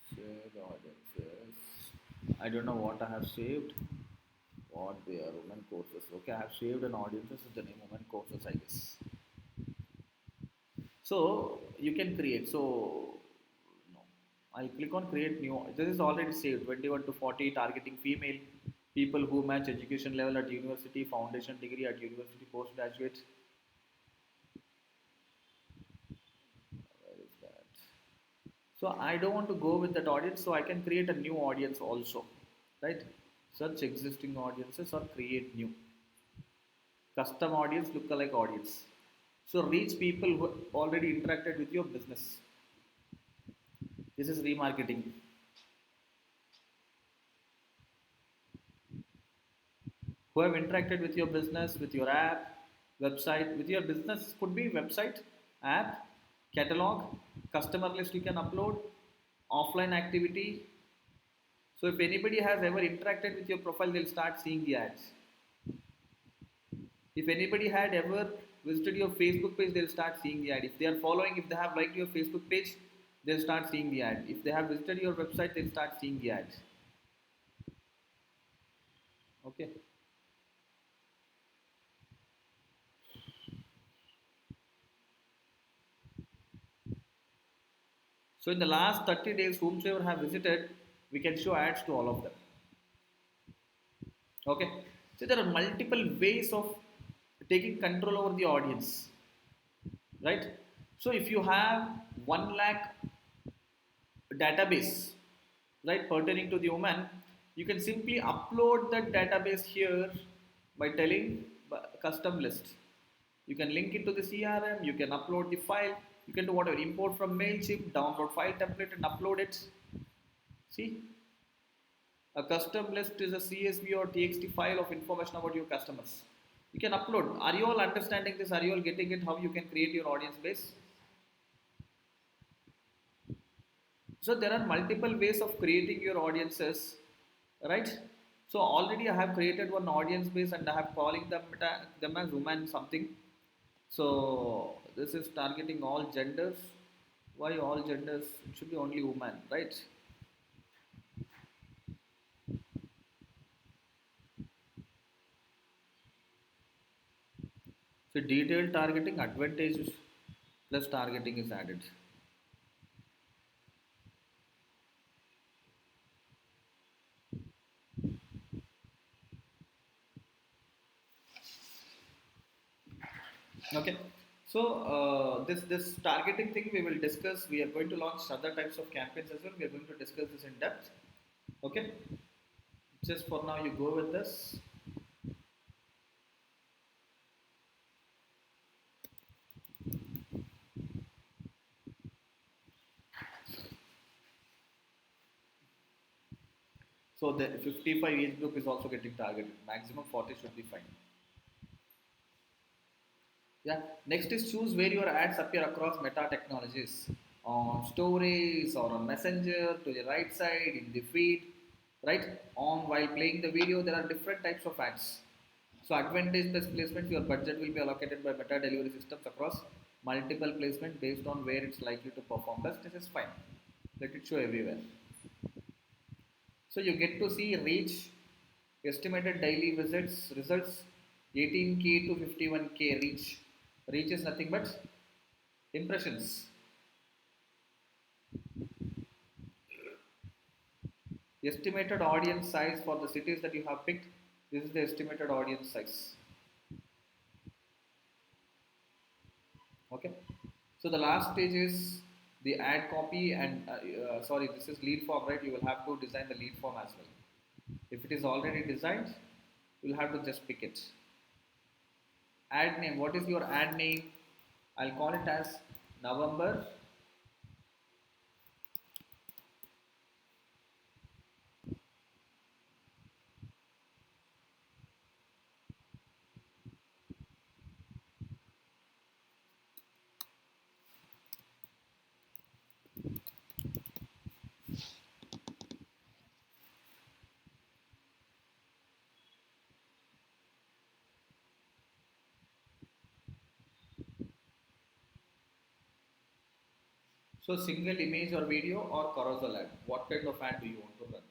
Saved audiences. I don't know what I have saved. What they are, women courses. Okay, I have saved an audiences with the name women courses, I guess. So you can create. So no, I'll click on create new. This is already saved. 21 to 40 targeting female people who match education level at university, foundation degree at university, postgraduate. Where is that? So I don't want to go with that audience, so I can create a new audience also, right? Search existing audiences or create new. Custom audience, lookalike audience. So reach people who already interacted with your business. This is remarketing. Who have interacted with your business, with your app, website, with your business could be website, app, catalog, customer list you can upload, offline activity. So if anybody has ever interacted with your profile, they'll start seeing the ads. If anybody had ever visited your Facebook page, they'll start seeing the ad. If they are following, if they have liked your Facebook page, they'll start seeing the ad. If they have visited your website, they'll start seeing the ads. Okay. So in the last 30 days, whomsoever have visited, we can show ads to all of them. Okay. So there are multiple ways of taking control over the audience, right? So if you have 1 lakh database, right, pertaining to the woman, you can simply upload that database here by telling custom list. You can link it to the CRM, you can upload the file, you can do whatever, import from MailChimp, download file template and upload it. See, a custom list is a CSV or TXT file of information about your customers. You can upload. Are you all understanding this? Are you all getting it? How you can create your audience base? So there are multiple ways of creating your audiences, right? So already I have created one audience base and I have calling them as woman something. So this is targeting all genders. Why all genders? It should be only woman, right? So detailed targeting advantages plus targeting is added. Okay. So this targeting thing we will discuss. We are going to launch other types of campaigns as well. We are going to discuss this in depth. Okay. Just for now, you go with this. So the 55 age group is also getting targeted. Maximum 40 should be fine. Yeah. Next is choose where your ads appear across meta technologies. On stories or on messenger, to the right side, in the feed, right? On while playing the video, there are different types of ads. So advantage based placement, your budget will be allocated by meta delivery systems across multiple placement based on where it's likely to perform best. This is fine. Let it show everywhere. So you get to see reach, estimated daily visits, results 18K to 51K reach. Reach is nothing but impressions. Estimated audience size for the cities that you have picked. This is the estimated audience size. Okay. So the last stage is the ad copy and sorry, this is lead form, right? You will have to design the lead form as well. If it is already designed, you'll have to just pick it. Ad name. What is your ad name? I'll call it as November. So single image or video or carousel ad. What kind of ad do you want to run?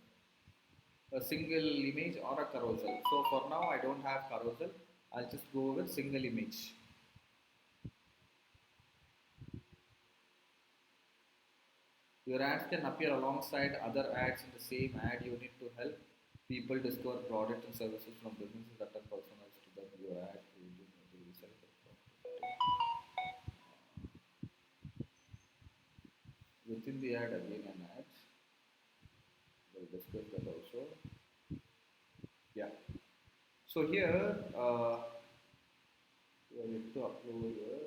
A single image or a carousel. So for now I don't have carousel. I'll just go with single image. Your ads can appear alongside other ads in the same ad unit to help people discover products and services from businesses that are personalized to them. Your ad will sell within the ad again an ad. We'll discuss that also. Yeah. So here we are going to upload here.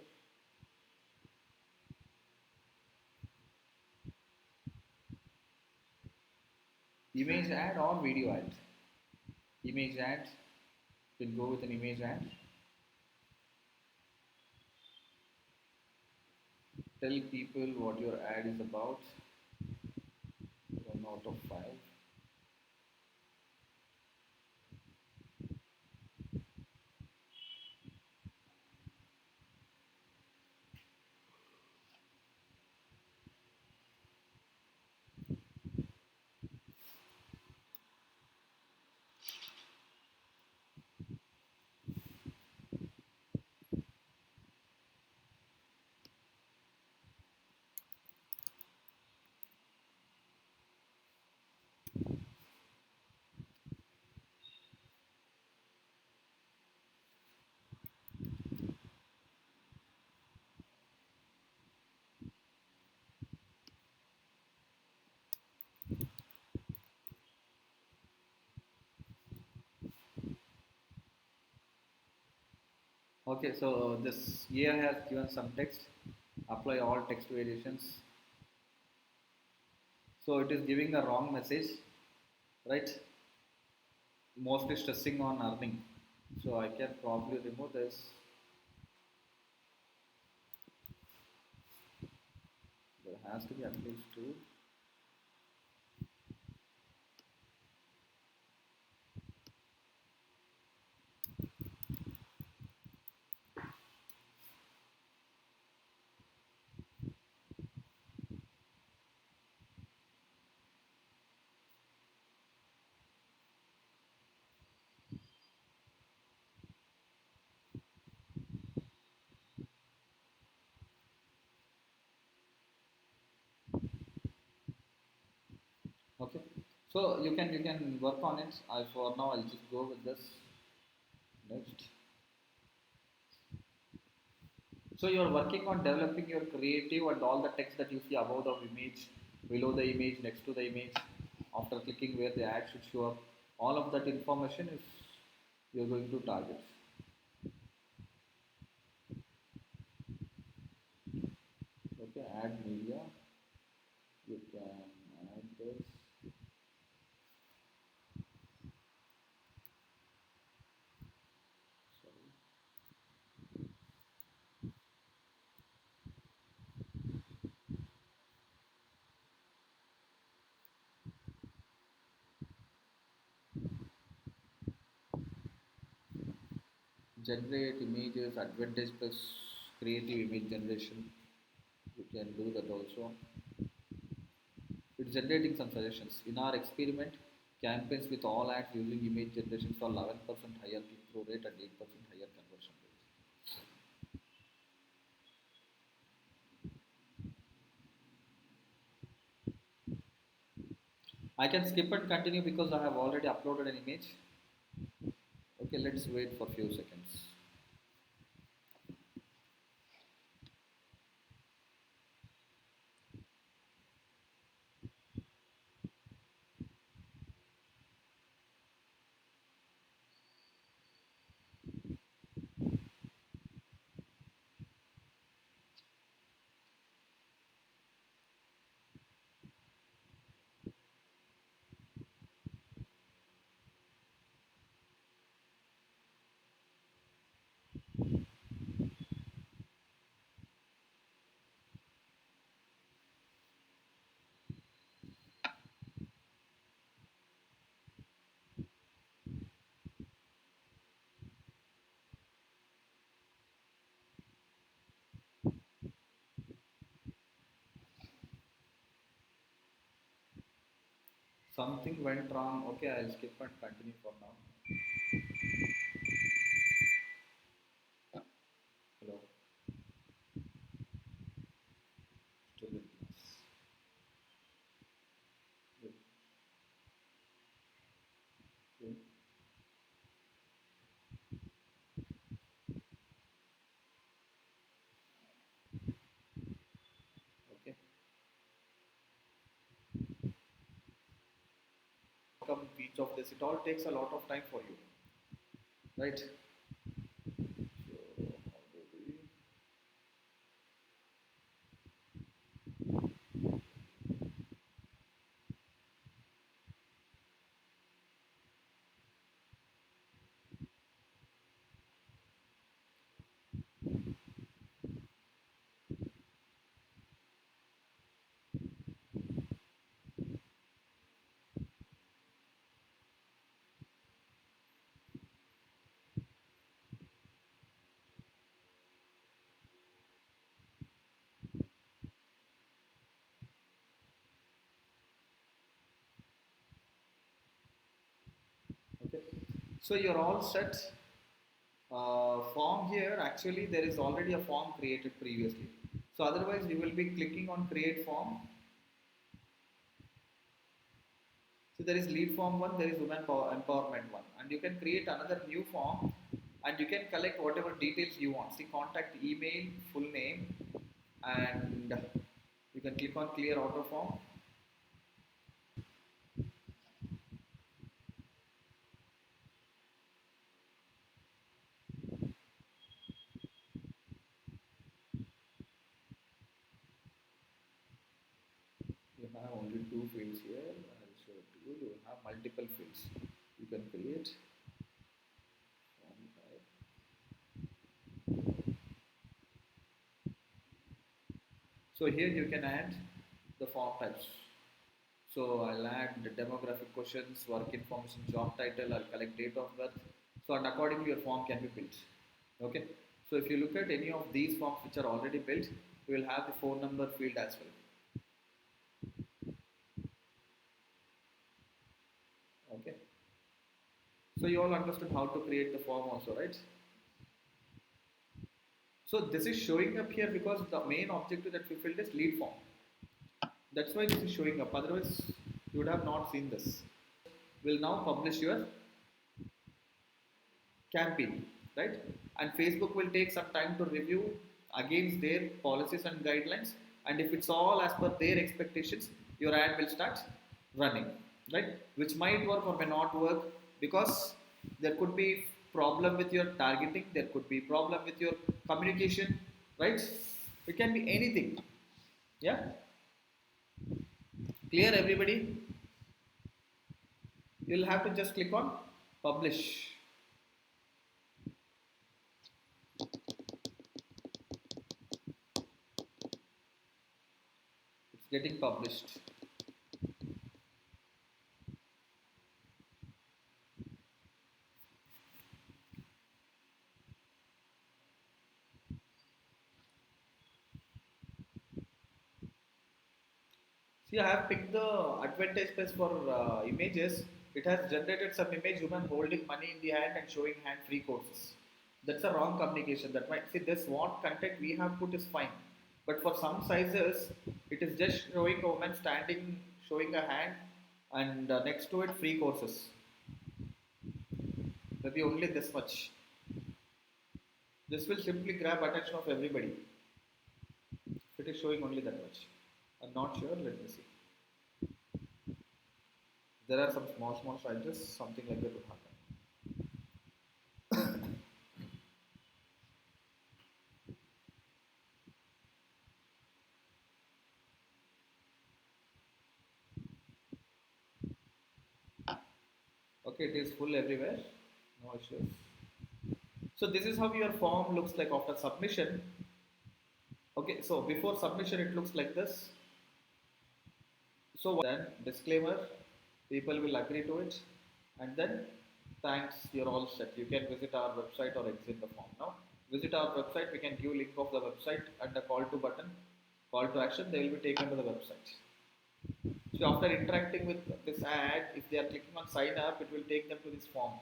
Image ad or video ad. Image ad. You can go with an image ad. Tell people what your ad is about. 1 out of 5. Okay, so this year has given some text. Apply all text variations. So it is giving a wrong message, right? Mostly stressing on earning. So I can probably remove this. There has to be at least two. Okay. So you can work on it. I for now I'll just go with this. Next. So you're working on developing your creative and all the text that you see above the image, below the image, next to the image, after clicking where the ad should show up. All of that information is you're going to target. Okay, add media. You can add this. Sorry. Generate images, advantage plus creative image generation. You can do that also. It's generating some suggestions. In our experiment, campaigns with all ads using image generation saw 11% higher click-through rate and 8% higher conversion rate. I can skip and continue because I have already uploaded an image. Okay, let's wait for a few seconds. Something went wrong. Okay, I'll skip and continue for now. Hello, still in class. Good. Good. Okay. Come each of this. It all takes a lot of time for you, right? So how do we? So you're all set. Form here, actually there is already a form created previously. So otherwise we will be clicking on create form. So there is lead form one, there is women empowerment one, and you can create another new form, and you can collect whatever details you want. See, contact, email, full name, and you can click on clear auto form. You have only two fields here. I'll show it to you. You have multiple fields. You can create form type. So here you can add the form types. So I'll add the demographic questions, work information, job title, I'll collect date of birth. So and accordingly your form can be built. Okay. So if you look at any of these forms which are already built, you will have the phone number field as well. Okay. So you all understood how to create the form also, right? So this is showing up here because the main objective that we filled is lead form. That's why this is showing up. Otherwise, you would have not seen this. Will now publish your campaign, right? And Facebook will take some time to review against their policies and guidelines. And if it's all as per their expectations, your ad will start running, right? Which might work or may not work because there could be problem with your targeting, there could be problem with your communication, right? It can be anything. Yeah, clear everybody? You'll have to just click on publish. It's getting published. See, I have picked the advantage space for images. It has generated some image woman holding money in the hand and showing hand free courses. That's a wrong communication. That might see this what content we have put is fine, but for some sizes, it is just showing a woman standing, showing a hand, and next to it free courses. Maybe only this much. This will simply grab attention of everybody. It is showing only that much. I'm not sure. Let me see. There are some small sizes. Something like that would happen. Okay, it is full everywhere. No issues. So this is how your form looks like after submission. Okay, so before submission it looks like this. So then disclaimer, people will agree to it, and then thanks, you're all set. You can visit our website or exit the form. Now visit our website. We can give link of the website and the call to button, call to action. They will be taken to the website. So after interacting with this ad, if they are clicking on sign up, it will take them to this form,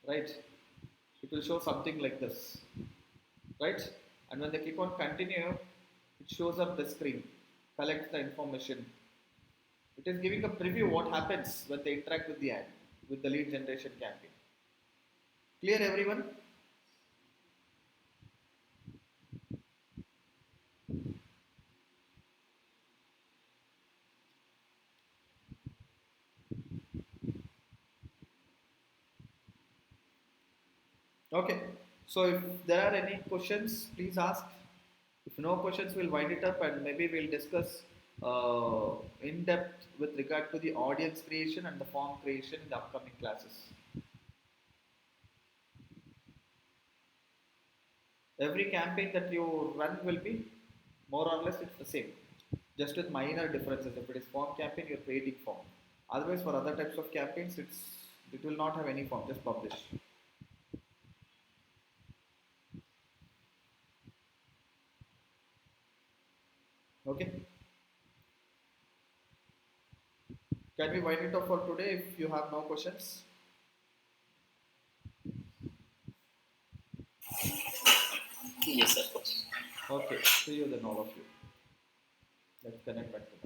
right? It will show something like this, right? And when they click on continue, it shows up the screen, collects the information. It is giving a preview what happens when they interact with the ad, with the lead generation campaign. Clear everyone? Okay. So if there are any questions, please ask. If no questions, we'll wind it up and maybe we'll discuss in depth with regard to the audience creation and the form creation in the upcoming classes. Every campaign that you run will be more or less it's the same, just with minor differences. If it is form campaign, you're creating form. Otherwise, for other types of campaigns, it will not have any form. Just publish. Okay. Can we wind it up for today if you have no questions? Yes, of course. Okay, see you then, all of you. Let's connect back to